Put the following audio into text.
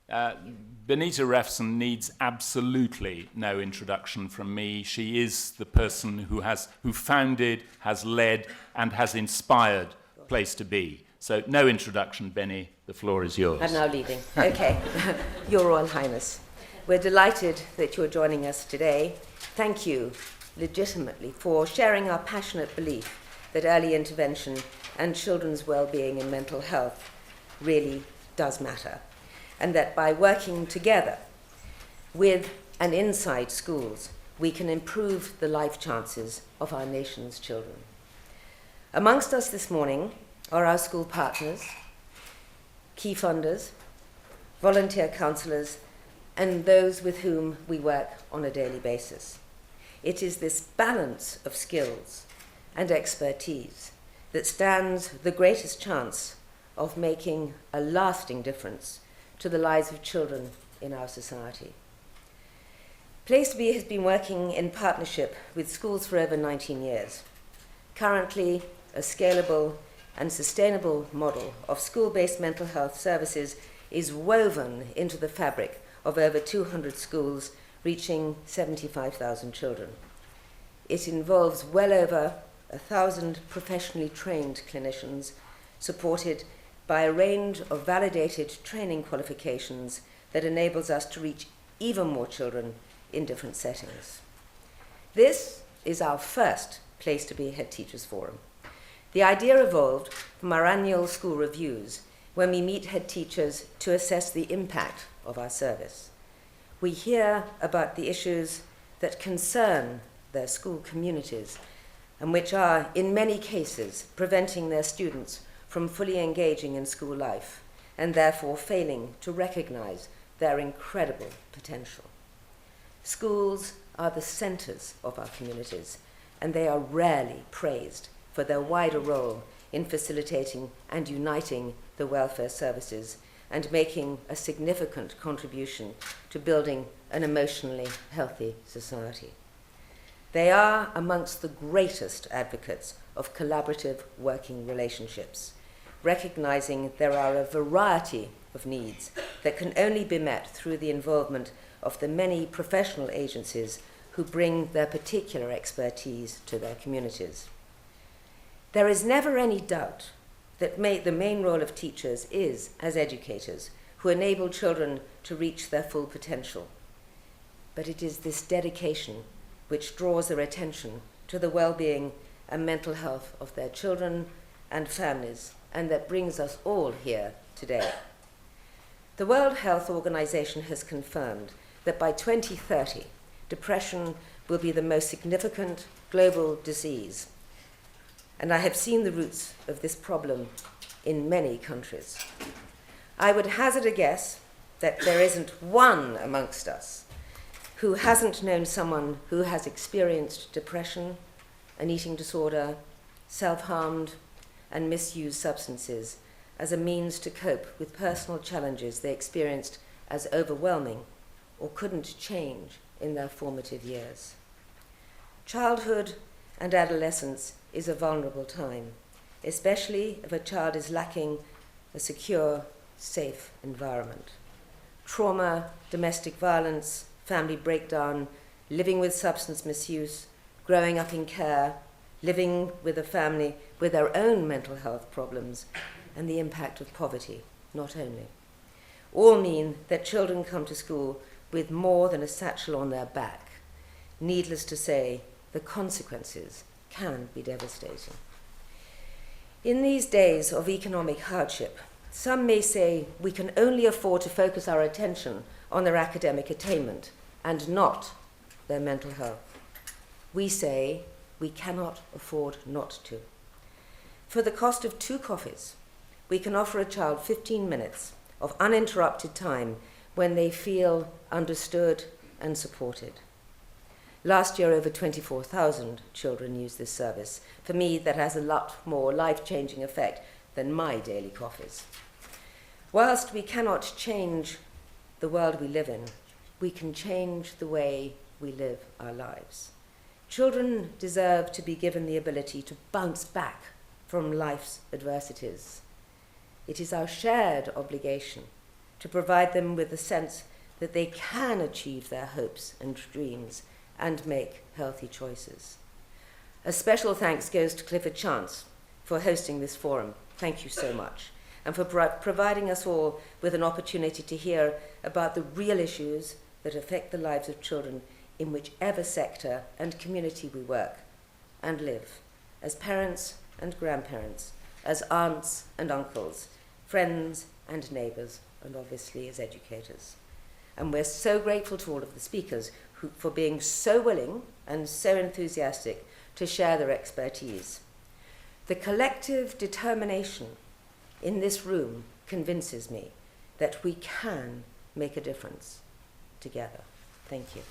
Benita Refson needs absolutely no introduction from me. She is the person who founded, has led, and has inspired Place to Be. So no introduction, Benny. The floor is yours. I'm now leaving. Okay. Your Royal Highness, we're delighted that you're joining us today. Thank you, legitimately, for sharing our passionate belief that early intervention and children's well-being and mental health really does matter, and that by working together with and inside schools, we can improve the life chances of our nation's children. Amongst us this morning are our school partners, key funders, volunteer counsellors, and those with whom we work on a daily basis. It is this balance of skills and expertise that stands the greatest chance of making a lasting difference to the lives of children in our society. Place to Be has been working in partnership with schools for over 19 years. Currently, a scalable and sustainable model of school-based mental health services is woven into the fabric of over 200 schools, reaching 75,000 children. It involves well over 1,000 professionally trained clinicians, supported by a range of validated training qualifications that enables us to reach even more children in different settings. This is our first Place to Be Head Teachers Forum. The idea evolved from our annual school reviews, when we meet head teachers to assess the impact of our service. We hear about the issues that concern their school communities and which are, in many cases, preventing their students from fully engaging in school life and therefore failing to recognize their incredible potential. Schools are the centers of our communities, and they are rarely praised for their wider role in facilitating and uniting the welfare services and making a significant contribution to building an emotionally healthy society. They are amongst the greatest advocates of collaborative working relationships, recognizing there are a variety of needs that can only be met through the involvement of the many professional agencies who bring their particular expertise to their communities. There is never any doubt that the main role of teachers is as educators who enable children to reach their full potential. But it is this dedication which draws their attention to the well-being and mental health of their children and families, and that brings us all here today. The World Health Organization has confirmed that by 2030, depression will be the most significant global disease. And I have seen the roots of this problem in many countries. I would hazard a guess that there isn't one amongst us who hasn't known someone who has experienced depression, an eating disorder, self-harmed, and misused substances as a means to cope with personal challenges they experienced as overwhelming or couldn't change in their formative years. Childhood and adolescence is a vulnerable time, especially if a child is lacking a secure, safe environment. Trauma, domestic violence, family breakdown, living with substance misuse, growing up in care, living with a family with their own mental health problems, and the impact of poverty, not only. All mean that children come to school with more than a satchel on their back. Needless to say, the consequences can be devastating. In these days of economic hardship, some may say we can only afford to focus our attention on their academic attainment and not their mental health. We say we cannot afford not to. For the cost of 2 coffees, we can offer a child 15 minutes of uninterrupted time when they feel understood and supported. Last year, over 24,000 children used this service. For me, that has a lot more life-changing effect than my daily coffees. Whilst we cannot change the world we live in, we can change the way we live our lives. Children deserve to be given the ability to bounce back from life's adversities. It is our shared obligation to provide them with the sense that they can achieve their hopes and dreams and make healthy choices. A special thanks goes to Clifford Chance for hosting this forum. Thank you so much. And for providing us all with an opportunity to hear about the real issues that affect the lives of children in whichever sector and community we work and live, as parents and grandparents, as aunts and uncles, friends and neighbours, and obviously as educators. And we're so grateful to all of the speakers for being so willing and so enthusiastic to share their expertise. The collective determination in this room convinces me that we can make a difference together. Thank you.